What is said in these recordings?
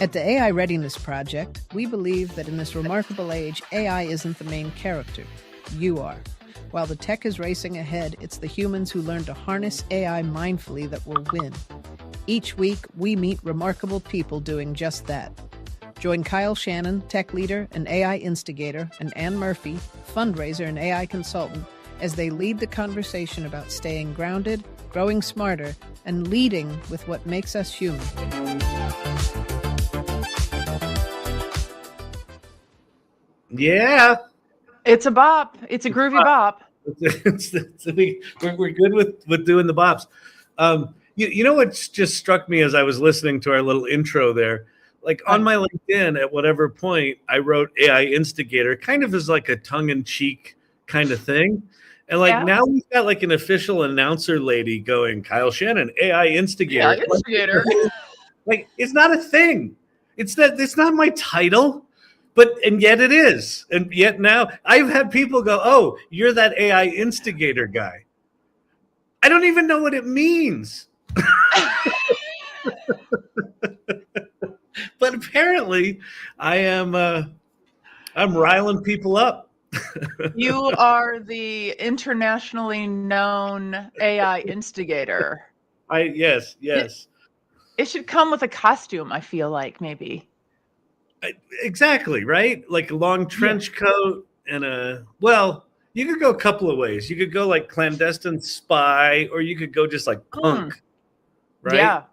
At the AI Readiness Project, we believe that in this remarkable age, AI isn't the main character. You are. While the tech is racing ahead, it's the humans who learn to harness AI mindfully that will win. Each week, we meet remarkable people doing just that. Join Kyle Shannon, tech leader and AI instigator, and 𝗏𝗏𝗏, fundraiser and AI consultant, as they lead the conversation about staying grounded, growing smarter, and leading with what makes us human. Yeah. It's a bop. It's a groovy bop. We're good with doing the bops. You know what just struck me as I was listening to our little intro there? Like on my LinkedIn, at whatever point, I wrote AI instigator, kind of as like a tongue-in-cheek kind of thing. And like now we've got like an official announcer lady going, Kyle Shannon, AI instigator. AI instigator. Like it's not a thing. It's not my title. And yet it is. And yet now I've had people go, oh, you're that AI instigator guy. I don't even know what it means. But apparently I am I'm riling people up. You are the internationally known AI instigator. Yes. It should come with a costume, I feel like, maybe. Exactly, right? Like a long trench coat and you could go a couple of ways. You could go like clandestine spy, or you could go just like punk, right? Yeah.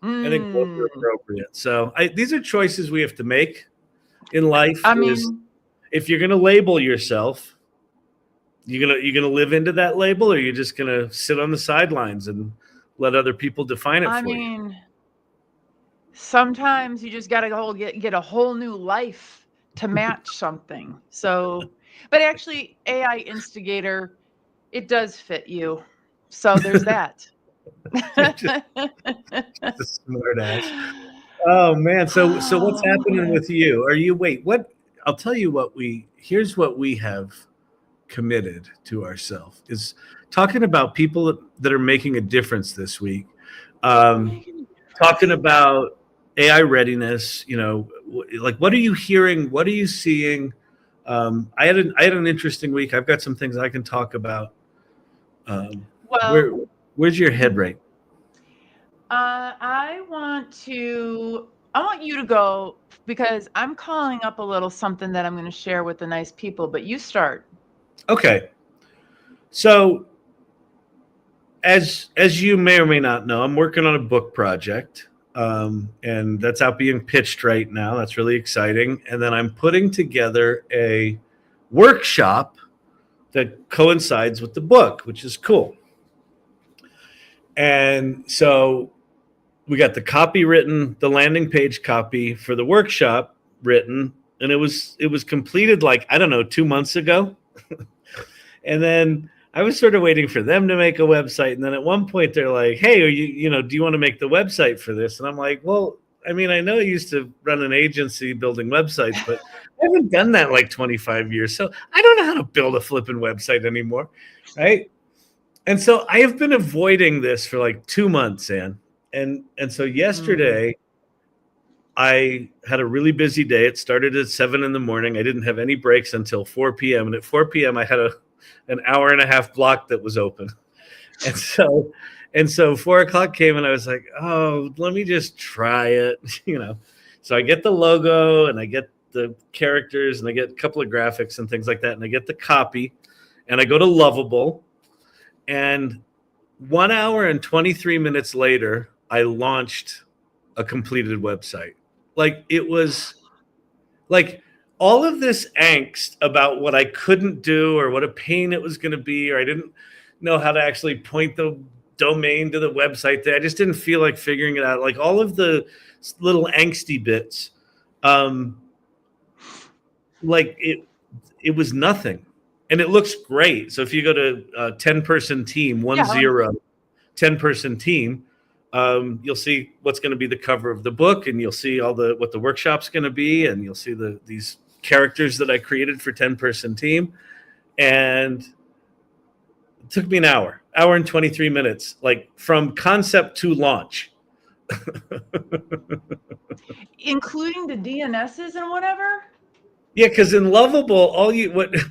And then culture appropriate. So these are choices we have to make in life. I mean, if you're gonna label yourself, you're gonna live into that label, or you're just gonna sit on the sidelines and let other people define it for you. Sometimes you just got to get a whole new life to match something. So, but actually, AI instigator, it does fit you. So there's that. just a smart ass. Oh man. So what's happening with you? What? I'll tell you here's what we have committed to ourselves is talking about people that are making a difference this week. Talking about AI readiness, like what are you hearing? What are you seeing? I had an interesting week. I've got some things I can talk about. Where's your head right? I want you to go, because I'm calling up a little something that I'm going to share with the nice people, but you start. Okay. So as you may or may not know, I'm working on a book project. And that's out being pitched right now. That's really exciting. And then I'm putting together a workshop that coincides with the book, which is cool. And so we got the copy written, the landing page copy for the workshop written, and it was completed 2 months ago. And then I was sort of waiting for them to make a website. And then at one point they're like, hey, do you want to make the website for this? And I'm like, well, I mean, I know I used to run an agency building websites, but I haven't done that in 25 years. So I don't know how to build a flipping website anymore. Right. And so I have been avoiding this for 2 months, Ann. And so yesterday I had a really busy day. It started at 7 a.m. I didn't have any breaks until 4 p.m. And at 4 p.m. I had an hour and a half block that was open. And so 4 o'clock came and I was like, oh, let me just try it. So I get the logo and I get the characters and I get a couple of graphics and things like that. And I get the copy and I go to Lovable, and 1 hour and 23 minutes later, I launched a completed website. It was all of this angst about what I couldn't do or what a pain it was going to be, or I didn't know how to actually point the domain to the website there. I just didn't feel like figuring it out. All of the little angsty bits, it was nothing. And it looks great. So if you go to 10-person team, 10-person team, you'll see what's going to be the cover of the book, and you'll see what the workshop's going to be, and you'll see these characters that I created for 10-person team. And it took me an hour and 23 minutes, from concept to launch. Including the DNSs and whatever? Yeah, because in Lovable,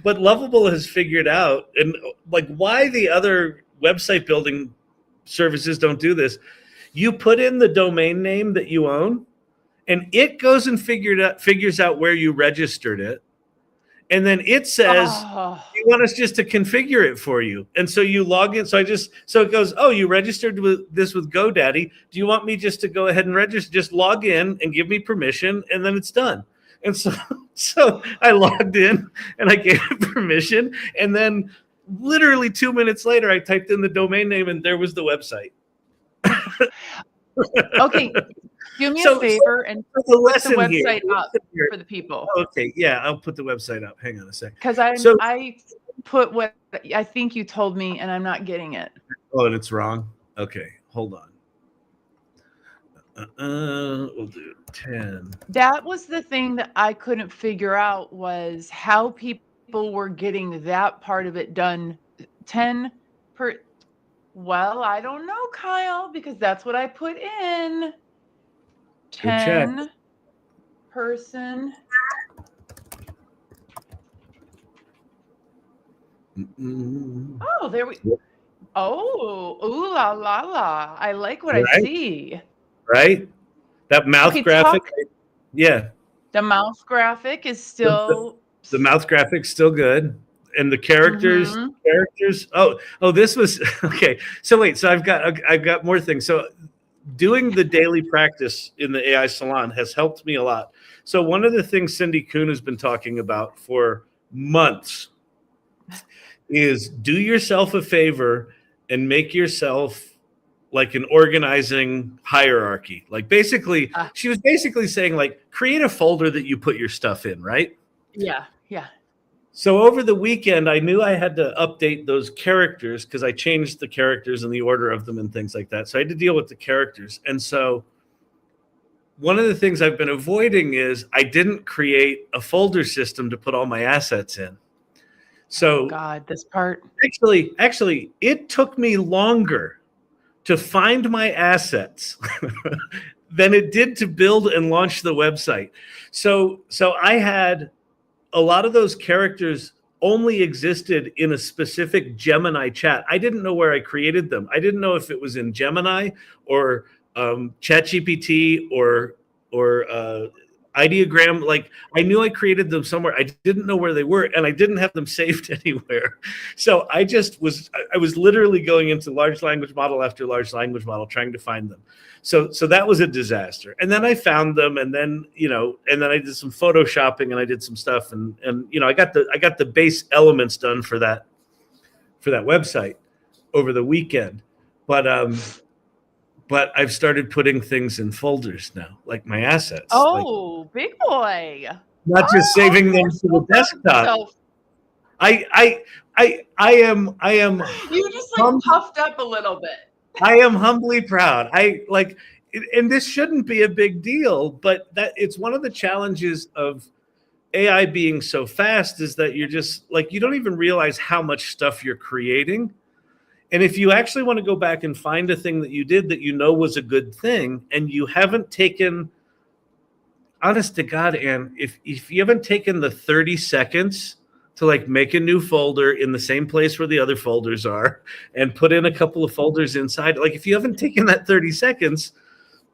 what Lovable has figured out, and like why the other website building services don't do this, you put in the domain name that you own, and it goes and figures out where you registered it, and then it says, "You want us just to configure it for you?" And so you log in. So it goes, "Oh, you registered with GoDaddy. Do you want me just to go ahead and register? Just log in and give me permission, and then it's done." And so I logged in and I gave it permission, and then literally 2 minutes later, I typed in the domain name, and there was the website. Okay, do me a favor and put the website up for the people. Okay, yeah, I'll put the website up. Hang on a second. Because I put what I think you told me, and I'm not getting it. Oh, and it's wrong? Okay, hold on. We'll do 10. That was the thing that I couldn't figure out, was how people were getting that part of it done. 10 per. Well, I don't know, Kyle, because that's what I put in. 10 person. Oh, there we. Oh, ooh la la la! I like what I see. Right, that mouth graphic. Yeah, the mouth graphic is still. The mouth graphic's still good, and the characters. Oh, this was okay. So wait, so I've got more things. So doing the daily practice in the AI Salon has helped me a lot. So one of the things Cindy Kuhn has been talking about for months is do yourself a favor and make yourself like an organizing hierarchy. Like basically, she was basically saying like, create a folder that you put your stuff in, right? Yeah, yeah. So over the weekend, I knew I had to update those characters because I changed the characters and the order of them and things like that. So I had to deal with the characters. And so one of the things I've been avoiding is I didn't create a folder system to put all my assets in. So God, this part. Actually, it took me longer to find my assets than it did to build and launch the website. So I had a lot of those characters only existed in a specific Gemini chat. I didn't know where I created them. I didn't know if it was in Gemini or ChatGPT or Ideogram. Like I knew I created them somewhere. I didn't know where they were, and I didn't have them saved anywhere. So I was literally going into large language model after large language model trying to find them. So that was a disaster. And then I found them, and then I did some photoshopping and I did some stuff, and I got the base elements done for that website over the weekend. But I've started putting things in folders now, like my assets. Oh, like, big boy! Not just saving them to the desktop. I am. You just like puffed up a little bit. I am humbly proud. And this shouldn't be a big deal, but that it's one of the challenges of AI being so fast is that you're just like, you don't even realize how much stuff you're creating. And if you actually want to go back and find a thing that you did that was a good thing, and you haven't taken, honest to God, Anne, if you haven't taken the 30 seconds to like make a new folder in the same place where the other folders are and put in a couple of folders inside, like if you haven't taken that 30 seconds,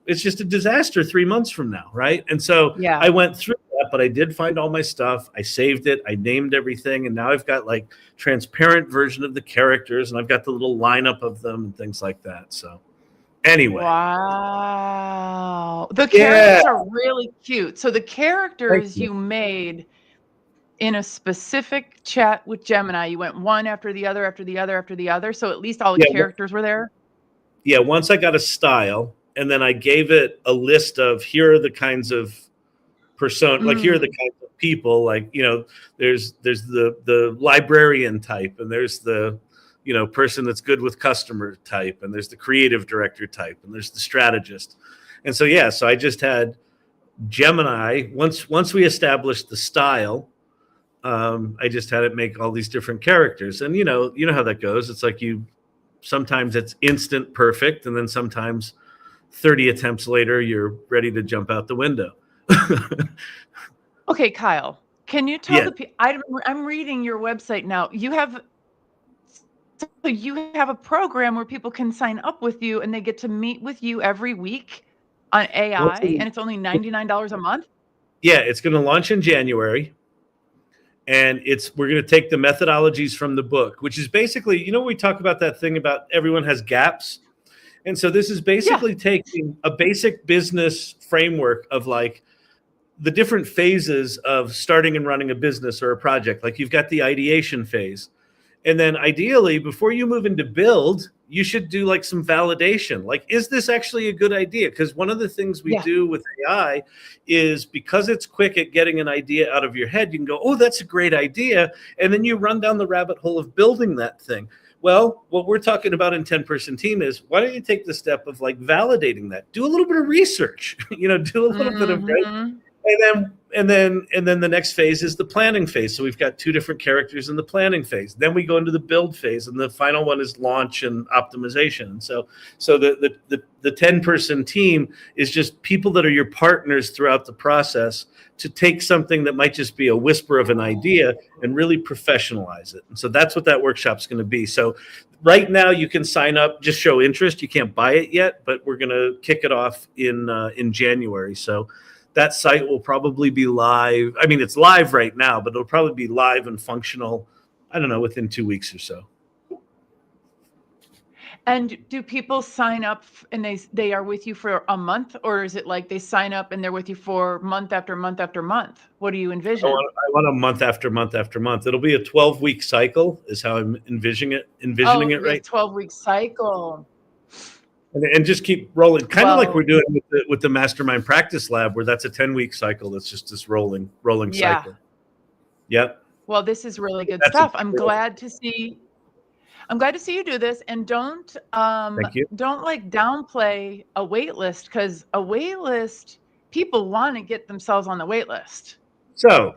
it's just a disaster 3 months from now, right? And so I went through that, but I did find all my stuff. I saved it. I named everything. And now I've got like transparent version of the characters, and I've got the little lineup of them and things like that. So anyway. Wow. The characters are really cute. So the characters you made in a specific chat with Gemini, you went one after the other, after the other, after the other. So at least all the characters were there. Yeah. Once I got a style, and then I gave it a list of here are the kinds of persona, like here are the kinds of people, like, there's the librarian type, and there's the, person that's good with customer type, and there's the creative director type, and there's the strategist. And so, so I just had Gemini. Once we established the style, I just had it make all these different characters. And, you know how that goes. It's like sometimes it's instant perfect. And then sometimes, 30 attempts later, you're ready to jump out the window. Okay, Kyle, can you tell Yeah. the people? I'm reading your website now. You have a program where people can sign up with you, and they get to meet with you every week on AI, and it's only $99 a month. Yeah, it's going to launch in January. And we're going to take the methodologies from the book, which is basically, we talk about that thing about everyone has gaps. And so this is basically taking a basic business framework of like the different phases of starting and running a business or a project. Like you've got the ideation phase. And then ideally, before you move into build, you should do like some validation. Like, is this actually a good idea? Because one of the things we do with AI is because it's quick at getting an idea out of your head, you can go, oh, that's a great idea. And then you run down the rabbit hole of building that thing. Well, what we're talking about in 10-person team is why don't you take the step of like validating that? Do a little bit of research, do a little bit of right. And then the next phase is the planning phase. So we've got 2 different characters in the planning phase. Then we go into the build phase, and the final one is launch and optimization. So the 10-person team is just people that are your partners throughout the process to take something that might just be a whisper of an idea and really professionalize it. And so that's what that workshop's going to be. So right now you can sign up, just show interest. You can't buy it yet, but we're going to kick it off in January. So that site will probably be live. I mean, it's live right now, but it'll probably be live and functional, I don't know, within 2 weeks or so. And do people sign up and they are with you for a month, or is it like they sign up and they're with you for month after month after month? What do you envision? I want a month after month after month. It'll be a 12-week cycle is how I'm envisioning it right. 12-week cycle. And just keep rolling, kind of like we're doing with the Mastermind Practice Lab, where that's a 10-week cycle. That's just this rolling cycle. Yep. Well, this is really good stuff. I'm glad to see you do this, and don't like downplay a wait list, because a wait list, people want to get themselves on the wait list. So,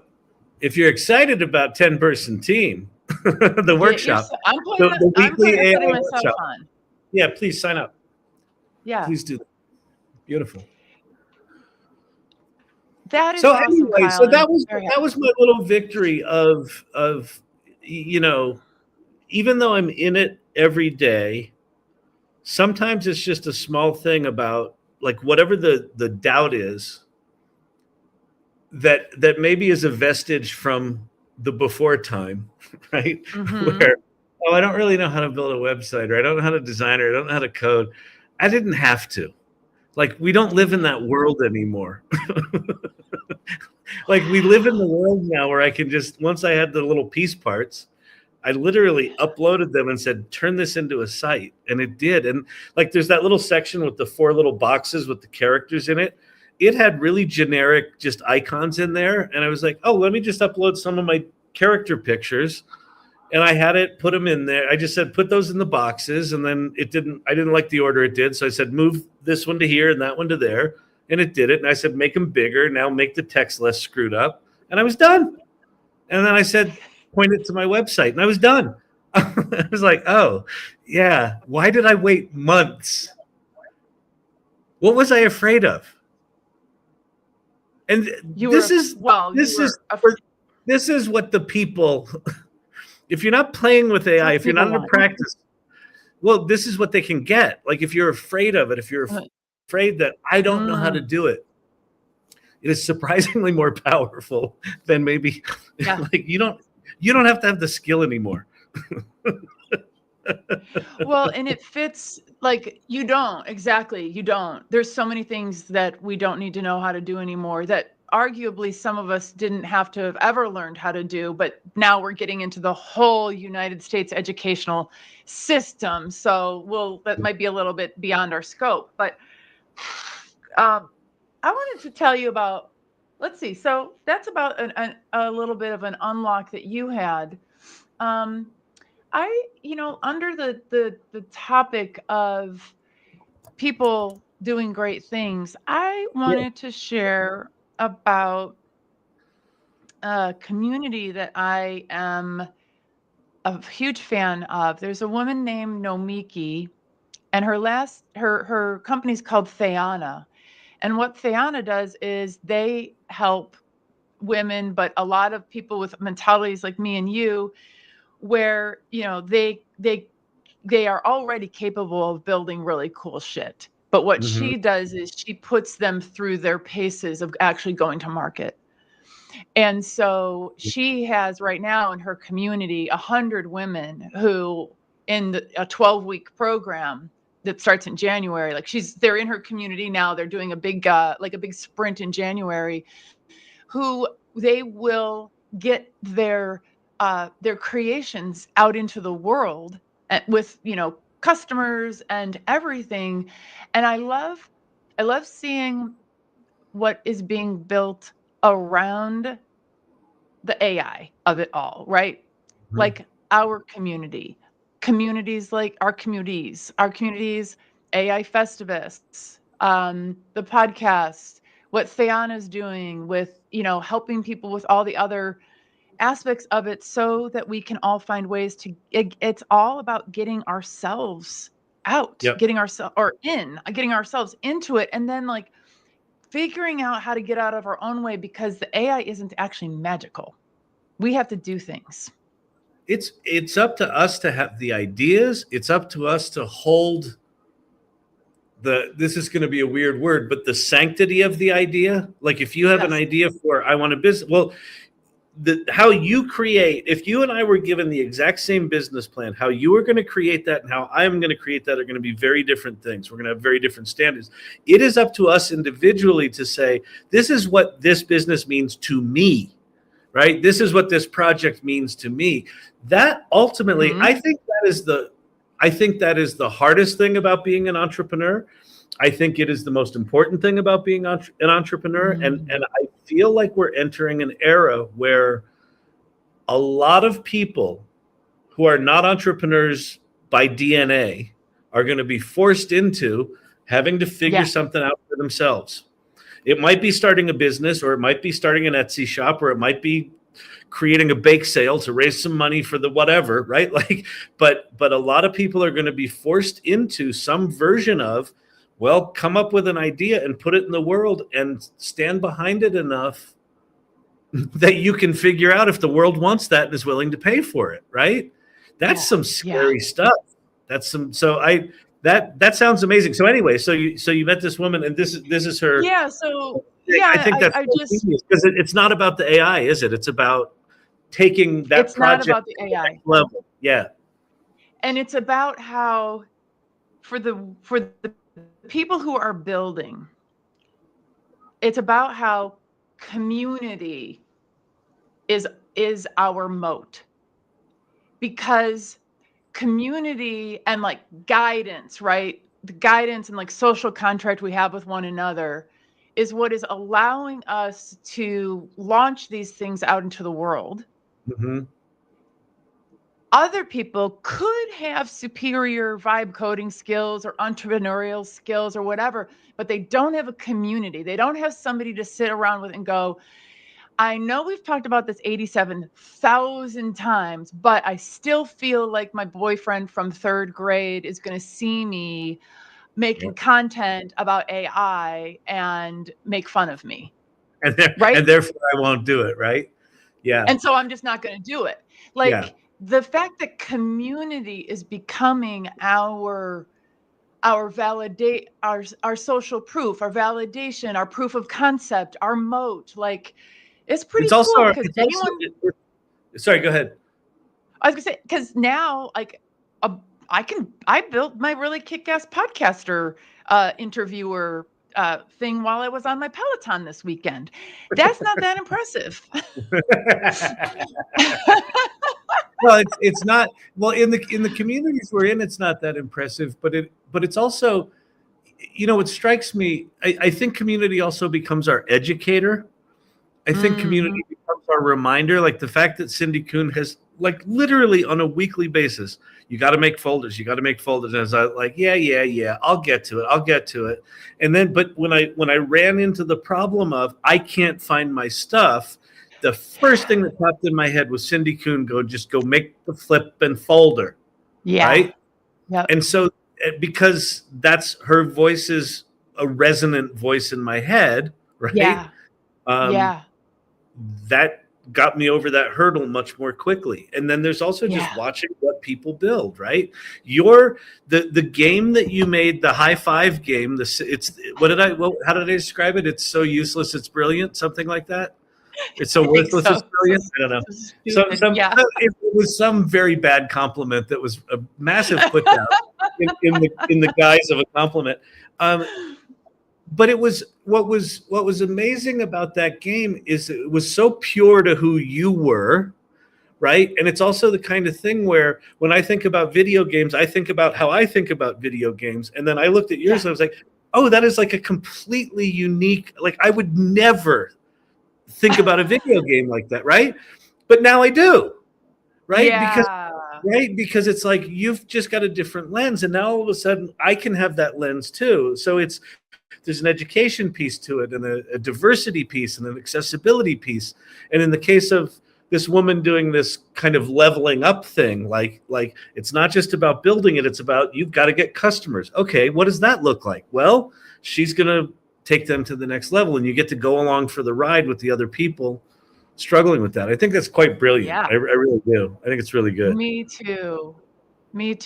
if you're excited about 10-person team, the workshop, the weekly AI workshop. Yeah, please sign up. Yeah, please do that. Beautiful. That is so awesome, anyway. Kyle. So that was my little victory of even though I'm in it every day, sometimes it's just a small thing about like whatever the doubt is that maybe is a vestige from the before time, right? Mm-hmm. Where I don't really know how to build a website, or I don't know how to design, or I don't know how to code. I didn't have to. Like, we don't live in that world anymore. Like, we live in the world now where I can just, once I had the little piece parts, I literally uploaded them and said, turn this into a site. And it did. And like, there's that little section with the 4 little boxes with the characters in it. It had really generic just icons in there. And I was like, oh, let me just upload some of my character pictures. And I had it, put them in there. I just said, put those in the boxes. And then I didn't like the order it did. So I said, move this one to here and that one to there. And it did it. And I said, make them bigger. Now make the text less screwed up. And I was done. And then I said, point it to my website. And I was done. I was like, oh, yeah. Why did I wait months? What was I afraid of? And this is what the people... If you're not playing with AI, if you're not in practice, well, this is what they can get. Like, if you're afraid of it, if you're afraid that I don't know how to do it, it is surprisingly more powerful than maybe like you don't have to have the skill anymore. Well, and it fits, like, you don't. There's so many things that we don't need to know how to do anymore that arguably some of us didn't have to have ever learned how to do, but now we're getting into the whole United States educational system. So that might be a little bit beyond our scope, but I wanted to tell you about, let's see. So that's about a little bit of an unlock that you had. Under the topic of people doing great things, I wanted to share about a community that I am a huge fan of. There's a woman named 𝗻𝗵cie, and her company's called 𝗬𝗲𝘀. And what 𝗬𝗲𝘀 does is they help women, but a lot of people with mentalities like me and you, where, you know, they are already capable of building really cool shit. But what she does is she puts them through their paces of actually going to market. And so she has right now in her community 100 women who, in a 12-week program that starts in January, like they're in her community now. They're doing a big sprint in January, who they will get their creations out into the world with, you know, customers and everything. And I love seeing what is being built around the AI of it all, right? Like our communities like our communities, AI Festivists, the podcast, what 𝗬𝗲𝘀 is doing with, you know, helping people with all the other aspects of it, so that we can all find ways to, it's all about getting ourselves out, getting ourselves into it, and then like figuring out how to get out of our own way, because the AI isn't actually magical. We have to do things. It's up to us to have the ideas. It's up to us to hold this is going to be a weird word, but the sanctity of the idea. Like if you have an idea for, I want a business, well, how you create, if you and I were given the exact same business plan, how you are going to create that and how I'm going to create that are going to be very different things. We're going to have very different standards. It is up to us individually to say, this is what this business means to me, right? This is what this project means to me. That ultimately, I think that is the hardest thing about being an entrepreneur. I think it is the most important thing about being an entrepreneur. And I feel like we're entering an era where a lot of people who are not entrepreneurs by DNA are going to be forced into having to figure something out for themselves. It might be starting a business, or it might be starting an Etsy shop, or it might be creating a bake sale to raise some money for the whatever, right? Like, but a lot of people are going to be forced into some version of, well, come up with an idea and put it in the world and stand behind it enough that you can figure out if the world wants that and is willing to pay for it, right? That's some scary stuff. That's some, so that sounds amazing. So anyway, so you met this woman, and this is her. Yeah. So I think that's because it's not about the AI, is it? It's about taking that project not about the AI level. Yeah. And it's about how for the people who are building, it's about how community is our moat, because community and like guidance, right? The guidance and like social contract we have with one another is what is allowing us to launch these things out into the world. Other people could have superior vibe coding skills or entrepreneurial skills or whatever, but they don't have a community. They don't have somebody to sit around with and go, I know we've talked about this 87,000 times, but I still feel like my boyfriend from 3rd grade is going to see me making content about AI and make fun of me. And therefore I won't do it, right? Yeah. And so I'm just not going to do it. Like the fact that community is becoming our validate, our social proof, our validation, our proof of concept, our moat, like it's pretty cool. Sorry, go ahead. I was gonna say, because now like I built my really kick-ass podcaster interviewer thing while I was on my Peloton this weekend. That's not that impressive. Well, it's not. Well, in the communities we're in, it's not that impressive. But it's also, you know, it strikes me. I think community also becomes our educator. I think community becomes our reminder. Like the fact that Cindy Kuhn has, like, literally on a weekly basis, you got to make folders. You got to make folders. And I was like, yeah, I'll get to it. And then, but when I ran into the problem of I can't find my stuff, the first thing that popped in my head was Cindy Kuhn just go make the flip and folder. Yeah. Right. Yep. And so because that's her voice is a resonant voice in my head, right? Yeah. Um, Yeah. that got me over that hurdle much more quickly. And then there's also just Yeah. watching what people build, right? The game that you made, the high five game, how did I describe it? It's so useless, it's brilliant, something like that. It's so I think worthless, so. it's brilliant. I don't know. So stupid. Yeah. It was some very bad compliment that was a massive put down in the guise of a compliment. But it was what was amazing about that game is it was so pure to who you were, right? And it's also the kind of thing where when I think about video games, I think about how I think about video games, and then I looked at yours and I was like, oh, that is like a completely unique. Like I would never think about a video game like that, right? But now I do, right? Yeah. Because it's like you've just got a different lens, and now all of a sudden I can have that lens too. So there's an education piece to it, and a diversity piece, and an accessibility piece. And in the case of this woman doing this kind of leveling up thing, like it's not just about building it, it's about you've got to get customers. Okay, what does that look like? Well, she's going to take them to the next level, and you get to go along for the ride with the other people struggling with that. I think that's quite brilliant. Yeah. I really do. I think it's really good. Me too.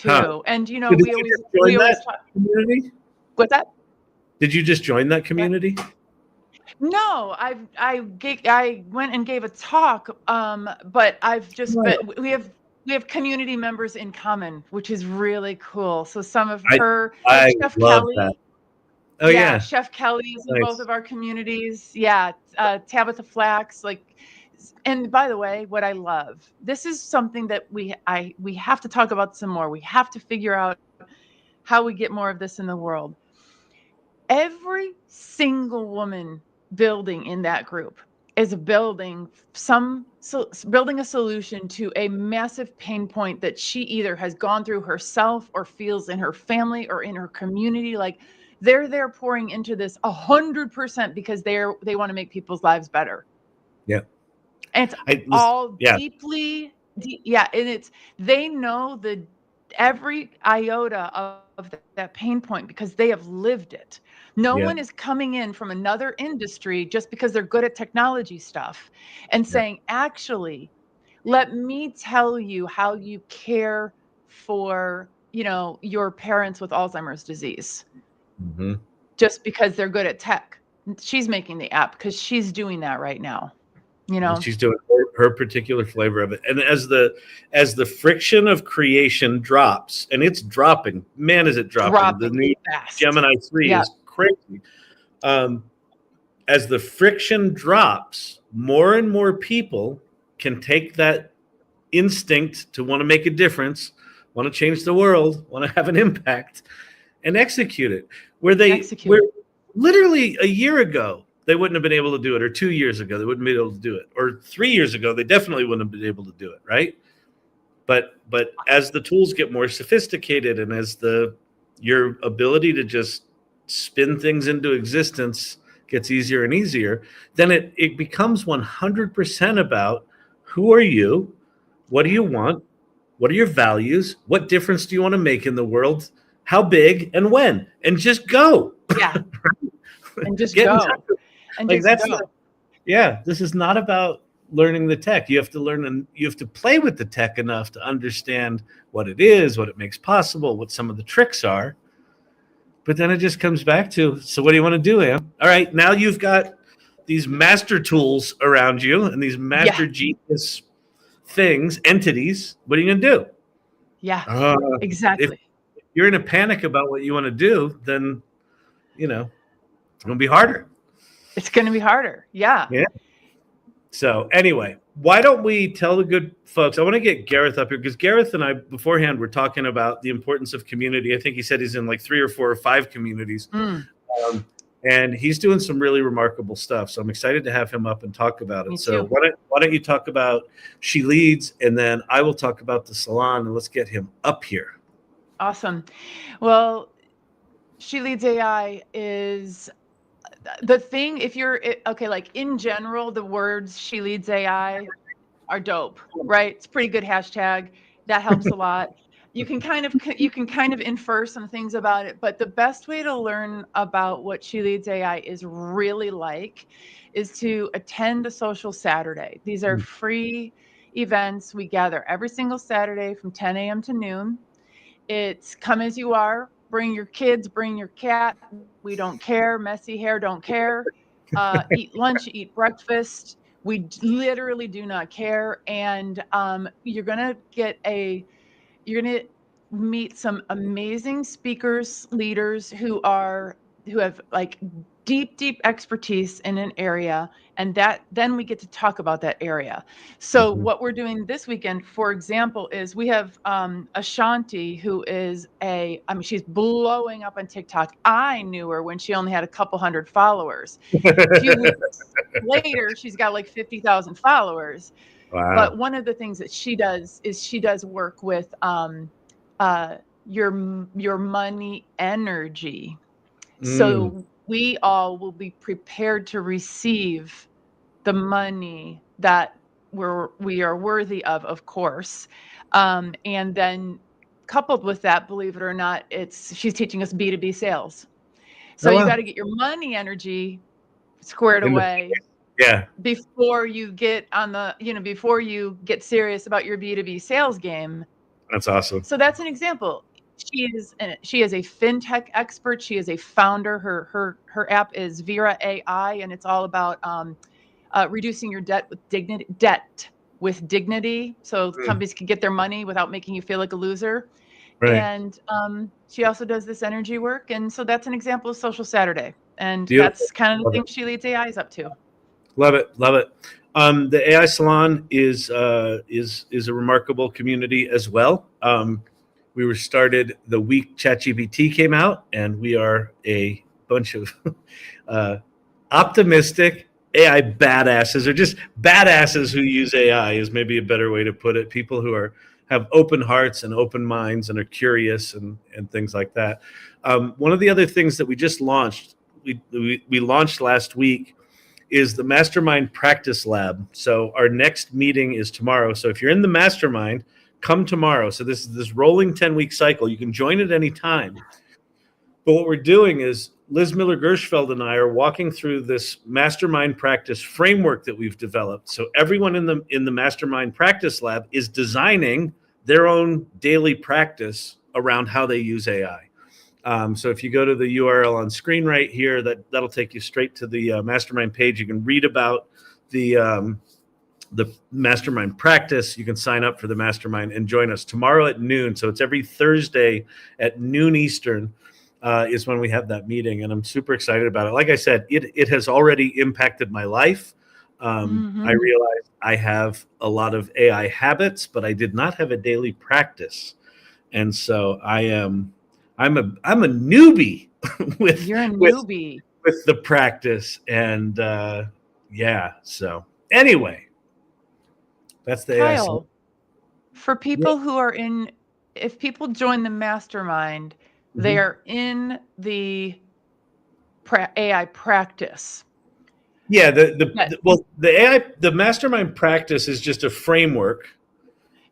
Huh. And Did we you always just join that talk. community? What's that? Did you just join that community? No, I went and gave a talk, but I've just we have community members in common, which is really cool. So some of her, I Chef love Kelly. that. Oh yeah. Chef Kelly is in Nice. both of our communities. Yeah, Tabitha Flax, and by the way, what I love, this is something that we have to talk about some more. We have to figure out how we get more of this in the world. Every single woman building in that group is building a solution to a massive pain point that she either has gone through herself or feels in her family or in her community. Like they're there pouring into this 100% because they want to make people's lives better. Yeah. And it's deeply, and they know every iota of that pain point because they have lived it. No one is coming in from another industry just because they're good at technology stuff and saying, actually, let me tell you how you care for, your parents with Alzheimer's disease. Mm-hmm. Just because they're good at tech. She's making the app because she's doing that right now. And she's doing her particular flavor of it. And as the friction of creation drops, and it's dropping, man, is it dropping. The new fast. Gemini 3 is crazy. As the friction drops, more and more people can take that instinct to want to make a difference, want to change the world, want to have an impact, and execute it. Where literally a year ago, they wouldn't have been able to do it, or 2 years ago, they wouldn't be able to do it, or 3 years ago, they definitely wouldn't have been able to do it, right? But as the tools get more sophisticated, and as your ability to just spin things into existence gets easier and easier, then it becomes 100% about who are you, what do you want, what are your values, what difference do you want to make in the world, how big and when, and just go. Yeah. And just go. And like just go. This is not about learning the tech. You have to learn, and you have to play with the tech enough to understand what it is, what it makes possible, what some of the tricks are. But then it just comes back to, so what do you want to do, Am? All right, now you've got these master tools around you and these master genius things, entities. What are you going to do? Yeah, exactly. If you're in a panic about what you want to do, then, it's going to be harder. It's going to be harder. Yeah. Yeah. So anyway, why don't we tell the good folks? I want to get Gareth up here because Gareth and I beforehand were talking about the importance of community. I think he said he's in like 3 or 4 or 5 communities. And he's doing some really remarkable stuff. So I'm excited to have him up and talk about it. So why don't you talk about She Leads, and then I will talk about the Salon, and let's get him up here. Awesome. Well, She Leads AI is the thing. If you're like in general, the words She Leads AI are dope, right? It's a pretty good hashtag. That helps a lot. you can kind of infer some things about it, but the best way to learn about what She Leads AI is really like is to attend a social Saturday. These are free events. We gather every single Saturday from 10 a.m. to noon. It's come as you are. Bring your kids, bring your cat. We don't care. Messy hair, don't care. Eat lunch, eat breakfast. We literally do not care. And you're going to meet some amazing speakers, leaders who have like deep expertise in an area, and then we get to talk about that area. So what we're doing this weekend, for example, is we have Ashanti, who is she's blowing up on TikTok. I knew her when she only had a couple hundred followers. A few weeks later, she's got like 50,000 followers. Wow. But one of the things that she does is she does work with your money energy. So we all will be prepared to receive the money that we are worthy of course. And then coupled with that, believe it or not, she's teaching us B2B sales. So you got to get your money energy squared away. Yeah. Before you get before you get serious about your B2B sales game. That's awesome. So that's an example. She is a fintech expert. She is a founder. Her app is Vera AI, and it's all about reducing your debt with dignity. So companies can get their money without making you feel like a loser. Right. And she also does this energy work, and so that's an example of Social Saturday. And that's kind of the thing She Leads AI is up to. Love it. The AI Salon is a remarkable community as well. We were started the week ChatGPT came out, and we are a bunch of optimistic AI badasses, or just badasses who use AI is maybe a better way to put it. People who have open hearts and open minds and are curious and things like that. One of the other things that we just launched, we launched last week, is the Mastermind Practice Lab. So our next meeting is tomorrow. So if you're in the Mastermind, come tomorrow. So this is this rolling 10-week cycle. You can join at any time. But what we're doing is 𝗦𝗵cie𝘄 and I are walking through this Mastermind Practice framework that we've developed. So everyone in the Mastermind Practice Lab is designing their own daily practice around how they use AI. So if you go to the URL on screen right here, that'll take you straight to the Mastermind page. You can read about the Mastermind practice. You can sign up for the Mastermind and join us tomorrow at noon. So it's every Thursday at noon Eastern is when we have that meeting, and I'm super excited about it. Like I said, it has already impacted my life. I realized I have a lot of AI habits, but I did not have a daily practice, and so I'm a newbie with the practice, and so anyway, that's the Kyle, for people who are if people join the Mastermind, they are in the AI practice. Yeah, the Mastermind practice is just a framework.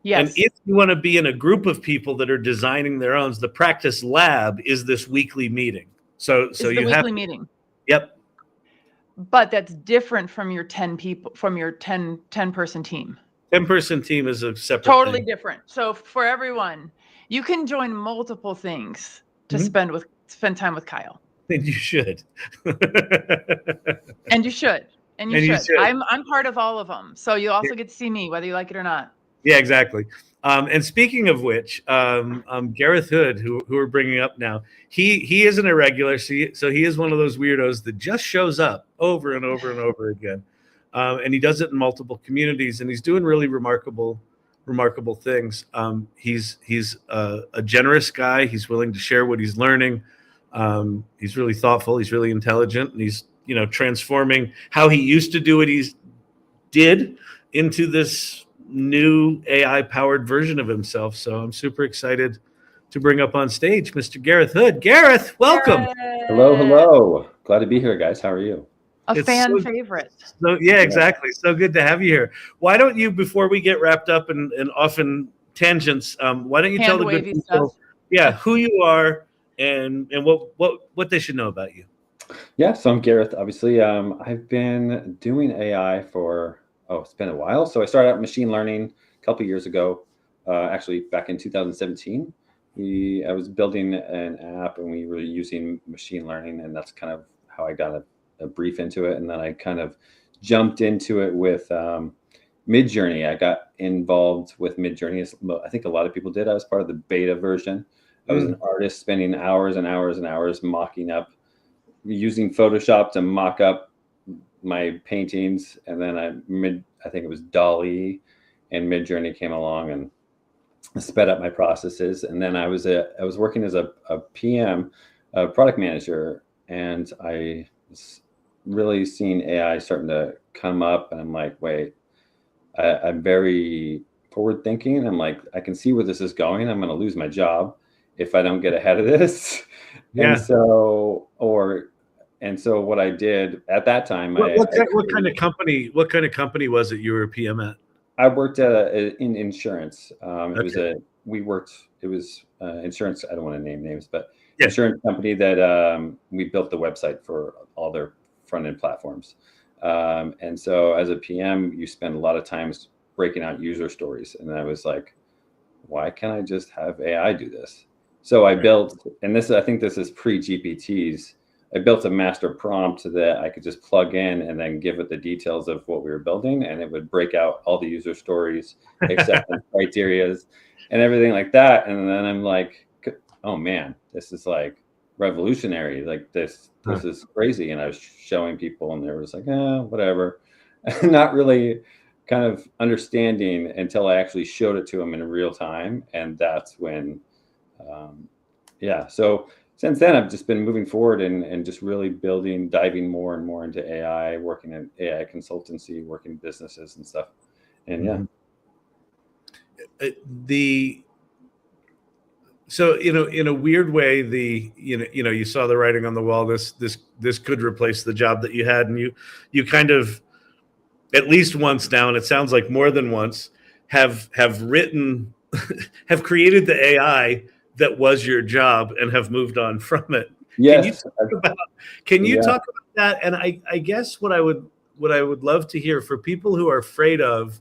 Yes. And if you want to be in a group of people that are designing their own, the practice lab is this weekly meeting. So you have weekly meeting. Yep. But that's different from your 10 people, from your 10 person team. 10-person team is a separate totally thing. Different. So for everyone, you can join multiple things to spend time with Kyle. And you should. And you should. I'm part of all of them. So you also get to see me, whether you like it or not. Yeah, exactly. And speaking of which, Gareth Hood, who we're bringing up now, he is an irregular, so he is one of those weirdos that just shows up over and over and over again, and he does it in multiple communities, and he's doing really remarkable things. He's a generous guy. He's willing to share what he's learning. He's really thoughtful. He's really intelligent, and he's transforming how he used to do what he did into this new AI-powered version of himself. So I'm super excited to bring up on stage Mr. Gareth Hood. Gareth, welcome. Hello. Glad to be here, guys. How are you? It's fan favorite. So yeah, exactly. So good to have you here. Why don't you, before we get wrapped up and often tangents, why don't you tell the good Hand-wavy people, stuff. yeah, who you are and what they should know about you? Yeah, so I'm Gareth, obviously. I've been doing AI for, it's been a while. So I started out machine learning a couple of years ago, actually back in 2017. I was building an app and we were using machine learning, and that's kind of how I got a brief into it. And then I kind of jumped into it with Midjourney. I got involved with Midjourney, as I think a lot of people did. I was part of the beta version. I was an artist spending hours and hours and hours mocking up, using Photoshop to mock up my paintings. And then I think it was DALL-E and Midjourney came along and sped up my processes. And then I was working as a PM, a product manager, and I was really seeing AI starting to come up. And I'm like, wait, I'm very forward thinking. I'm like, I can see where this is going. I'm going to lose my job if I don't get ahead of this. Yeah. And so what I did at that time, what kind of company was it you were a PM at? I worked in insurance. It was insurance. I don't want to name names, but insurance company that we built the website for all their front end platforms. And so as a PM, you spend a lot of times breaking out user stories. And I was like, why can't I just have AI do this? So I built, and I think this is pre-GPTs. I built a master prompt that I could just plug in and then give it the details of what we were building, and it would break out all the user stories, acceptance criterias, and everything like that. And then I'm like, oh man, this is like revolutionary. Like this is crazy. And I was showing people, and they were just like, whatever, not really kind of understanding until I actually showed it to them in real time, and that's when. So since then, I've just been moving forward and just really diving more and more into AI, working in AI consultancy, working in businesses and stuff. And so in a weird way, you saw the writing on the wall. This could replace the job that you had, and you kind of, at least once now, and it sounds like more than once, have written, have created the AI that was your job and have moved on from it. Yes. Can you talk about that? And I guess what I would love to hear, for people who are afraid of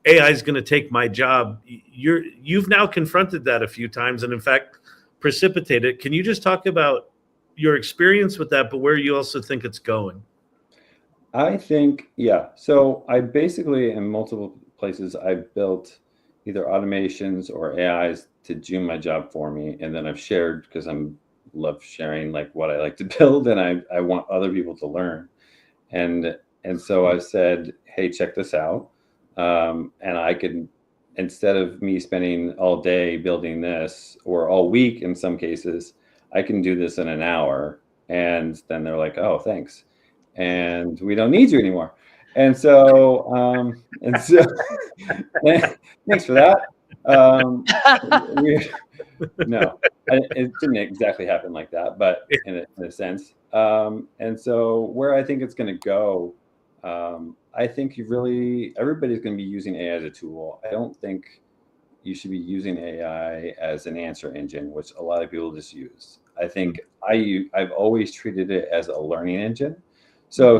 AI is going to take my job, you've now confronted that a few times, and in fact precipitated it. Can you just talk about your experience with that, but where you also think it's going? I think, so I basically, in multiple places, I built either automations or AIs to do my job for me. And then I've shared, because I love sharing like what I like to build, and I want other people to learn. And so I said, hey, check this out. And I could, instead of me spending all day building this, or all week in some cases, I can do this in an hour. And then they're like, oh, thanks. And we don't need you anymore. And so, thanks for that. No, it didn't exactly happen like that, but in a sense. And so where I think it's going to go, I think everybody's going to be using AI as a tool. I don't think you should be using AI as an answer engine, which a lot of people just use. I think I've always treated it as a learning engine. So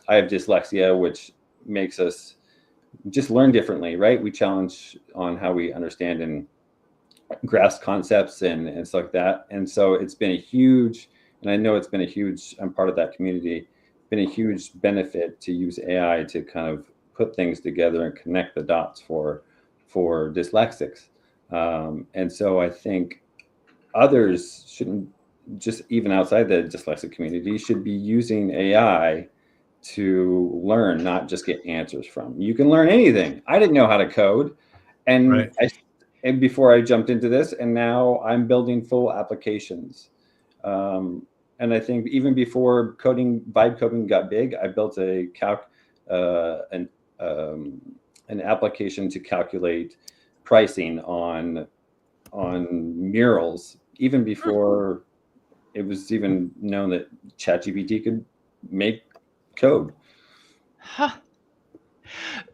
I have dyslexia, which makes us just learn differently, right? We challenge on how we understand and grasp concepts and stuff like that. And so it's been and I know it's been I'm part of that community, been a huge benefit to use AI to kind of put things together and connect the dots for dyslexics. And so I think others shouldn't, just even outside the dyslexic community, should be using AI to learn, not just get answers from. You can learn anything. I didn't know how to code, and and before I jumped into this, and now I'm building full applications. And I think even before vibe coding got big, I built an application to calculate pricing on murals, even before it was even known that ChatGPT could make code. Huh.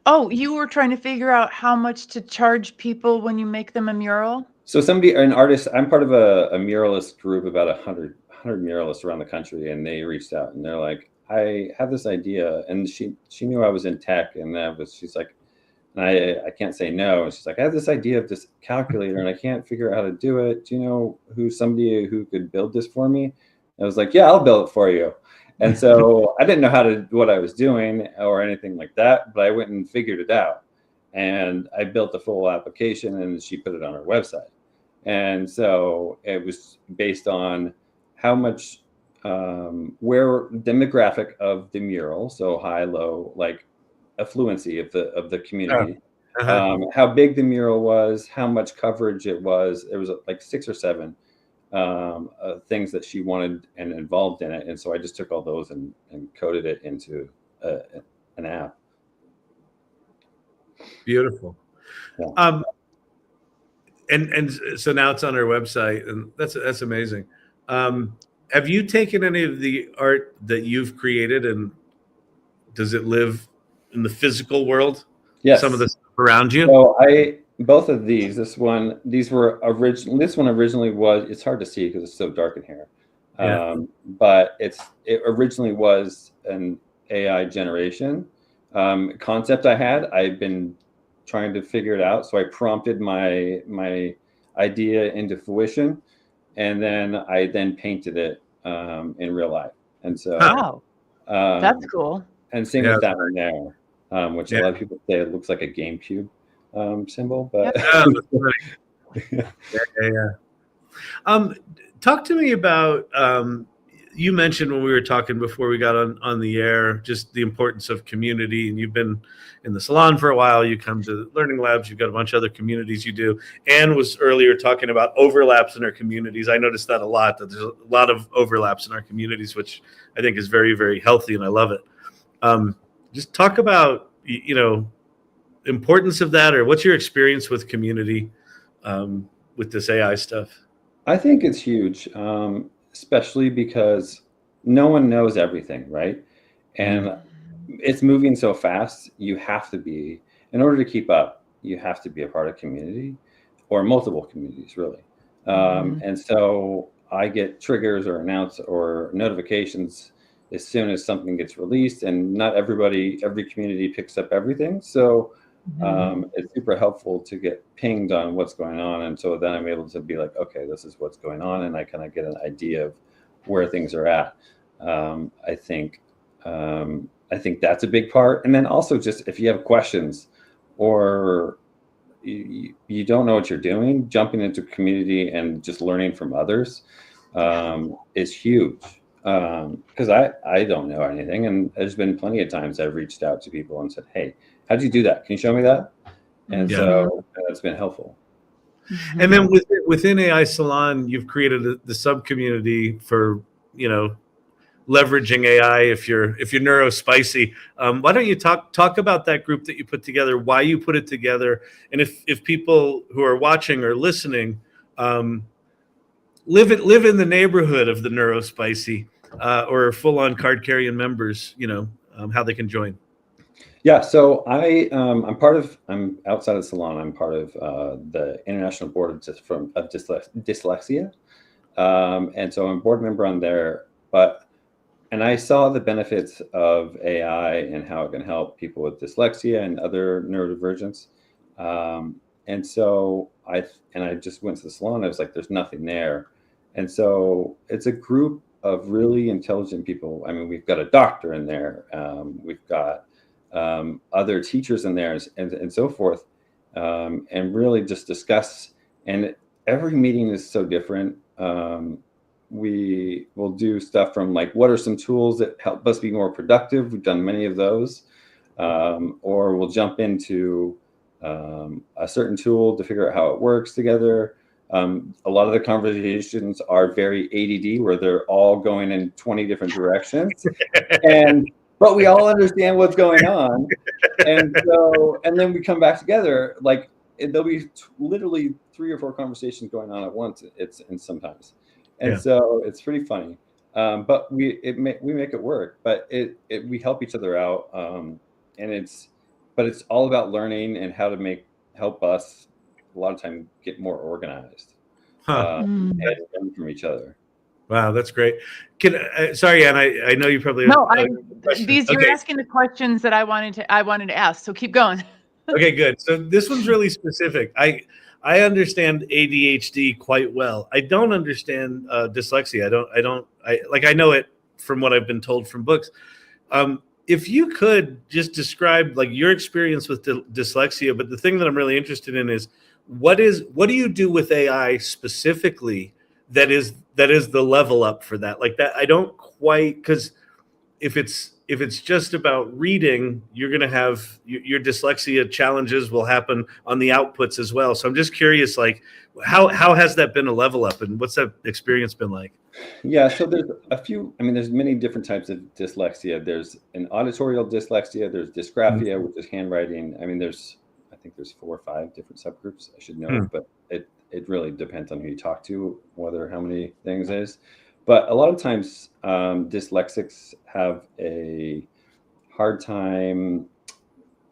Oh, you were trying to figure out how much to charge people when you make them a mural? So an artist, I'm part of a muralist group, about 100 muralists around the country, and they reached out and they're like, I have this idea, and she knew I was in tech, and she's like, and I can't say no. And she's like, I have this idea of this calculator, and I can't figure out how to do it. Do you know somebody who could build this for me? I was like, yeah, I'll build it for you. And so I didn't know what I was doing or anything like that, but I went and figured it out. And I built the full application, and she put it on her website. And so it was based on how much, where demographic of the mural, so high, low, like affluency of the community, how big the mural was, how much coverage it was. There was like 6 or 7 things that she wanted and involved in it. And so I just took all those and coded it into an app. Beautiful. Yeah. And so now it's on our website, and that's amazing. Have you taken any of the art that you've created, and does it live in the physical world? Yes. Some of the stuff around you? So both of these one originally was, it's hard to see because it's so dark in here. Yeah. But it originally was an AI generation concept I had. I've been trying to figure it out. So I prompted my idea into fruition, and then I painted it in real life. And so Wow, that's cool. And same with that one there, which a lot of people say it looks like a GameCube symbol, but talk to me about you mentioned when we were talking before we got on the air, just the importance of community, and you've been in the salon for a while. You come to Learning Labs, you've got a bunch of other communities you do. Anne was earlier talking about overlaps in our communities. I noticed that a lot, that there's a lot of overlaps in our communities, which I think is very, very healthy, and I love it. Just talk about, importance of that, or what's your experience with community with this AI stuff? I think it's huge, especially because no one knows everything, right? And it's moving so fast. You have to be, in order to keep up, you have to be a part of community, or multiple communities, really. And so I get triggers or notifications as soon as something gets released, and not every community picks up everything. So it's super helpful to get pinged on what's going on. And so then I'm able to be like, okay, this is what's going on. And I kind of get an idea of where things are at. I think that's a big part. And then also, just if you have questions, or you don't know what you're doing, jumping into community and just learning from others is huge. Because I don't know anything, and there's been plenty of times I've reached out to people and said, hey, how'd you do that? Can you show me that? And so that's been helpful. And then within AI Salon, you've created the sub community for, leveraging AI. If you're 𝗏𝗏𝘀 why don't you talk about that group that you put together, why you put it together, and if people who are watching or listening live in the neighborhood of the 𝗏𝗏𝘀 or full-on card-carrying members, how they can join. Yeah, so I'm outside of Salon. I'm part of the International Board of Dyslexia, and so I'm a board member on there. And I saw the benefits of AI and how it can help people with dyslexia and other neurodivergence. And so I just went to the salon. I was like, there's nothing there. And so it's a group of really intelligent people. I mean, we've got a doctor in there. We've got other teachers in there, and so forth. And really just discuss. And every meeting is so different. We will do stuff from like, what are some tools that help us be more productive? We've done many of those. Or we'll jump into a certain tool to figure out how it works together. A lot of the conversations are very ADD, where they're all going in 20 different directions, but we all understand what's going on. And then we come back together, like there'll be literally 3 or 4 conversations going on at once. Sometimes. So it's pretty funny. But we make it work, but we help each other out. And but it's all about learning and how to help us a lot of time get more organized and learn from each other. Wow, that's great. Sorry, Ann, I know you probably No, have you're asking the questions that I wanted to ask. So keep going. Okay, good. So this one's really specific. I understand ADHD quite well. I don't understand dyslexia. I know it from what I've been told from books. If you could just describe like your experience with dyslexia, but the thing that I'm really interested in is what do you do with AI specifically that is the level up for that? Like that, I don't quite, because if it's just about reading, you're going to have your dyslexia challenges will happen on the outputs as well. So I'm just curious, like how has that been a level up, and what's that experience been like? Yeah, so there's there's many different types of dyslexia. There's an auditorial dyslexia, there's dysgraphia, which is handwriting. I think there's 4 or 5 different subgroups. I should know, but it really depends on who you talk to, how many things is. But a lot of times dyslexics have a hard time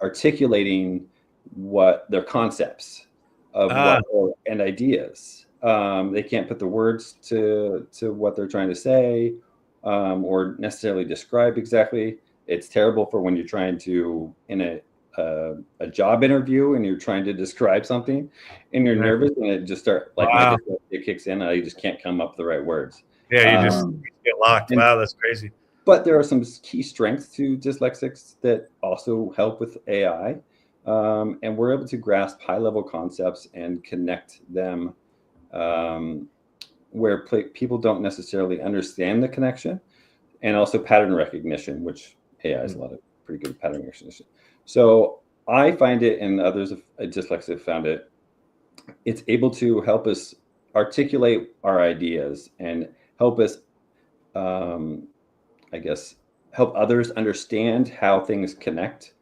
articulating what their concepts of and ideas. They can't put the words to what they're trying to say or necessarily describe exactly. It's terrible for when you're trying to, in a job interview, and you're trying to describe something and you're nervous, and it just it kicks in and you just can't come up with the right words. Yeah, you just get locked. Wow, that's crazy. But there are some key strengths to dyslexics that also help with AI. And we're able to grasp high-level concepts and connect them where people don't necessarily understand the connection, and also pattern recognition, which AI has a lot of pretty good pattern recognition. So I find it, and others of dyslexic found it, it's able to help us articulate our ideas and help us, help others understand how things connect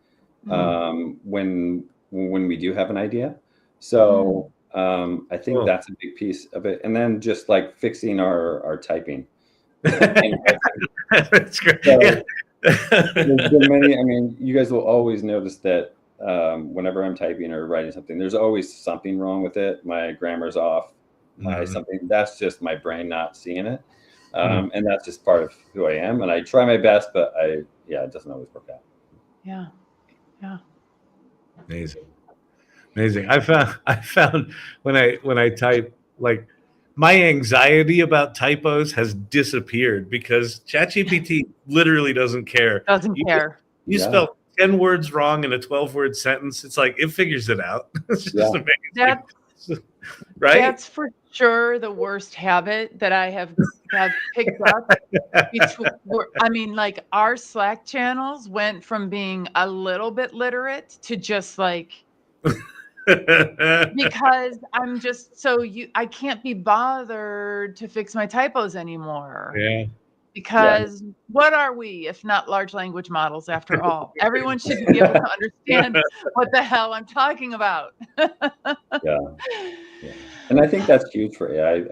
when we do have an idea. So I think that's a big piece of it. And then just like fixing our typing. That's great. So, there's been many, you guys will always notice that whenever I'm typing or writing something, there's always something wrong with it. My grammar's off. That's just my brain not seeing it. And that's just part of who I am. And I try my best, but it doesn't always work out. Yeah. Amazing. I found when I type, like, my anxiety about typos has disappeared because ChatGPT literally doesn't care. You spell 10 words wrong in a 12-word sentence. It's like, it figures it out. It's just amazing. Right? That's for sure the worst habit that I have picked up. Like our Slack channels went from being a little bit literate to just like, because I'm just I can't be bothered to fix my typos anymore. Yeah. Because what are we if not large language models after all? Everyone should be able to understand what the hell I'm talking about. Yeah. And I think that's huge for AI.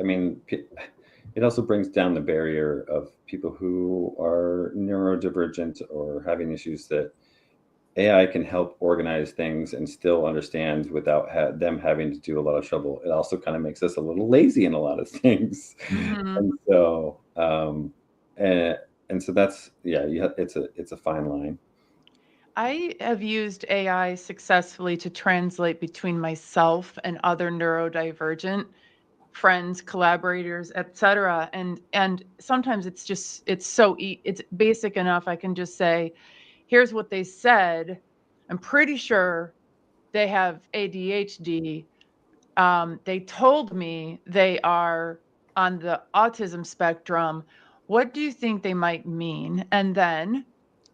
It also brings down the barrier of people who are neurodivergent or having issues, that AI can help organize things and still understand without them having to do a lot of trouble. It also kind of makes us a little lazy in a lot of things. And so, that's, it's a fine line. I have used AI successfully to translate between myself and other neurodivergent friends, collaborators, etc. And sometimes it's it's basic enough. I can just say, here's what they said. I'm pretty sure they have ADHD. They told me they are on the autism spectrum. What do you think they might mean? And then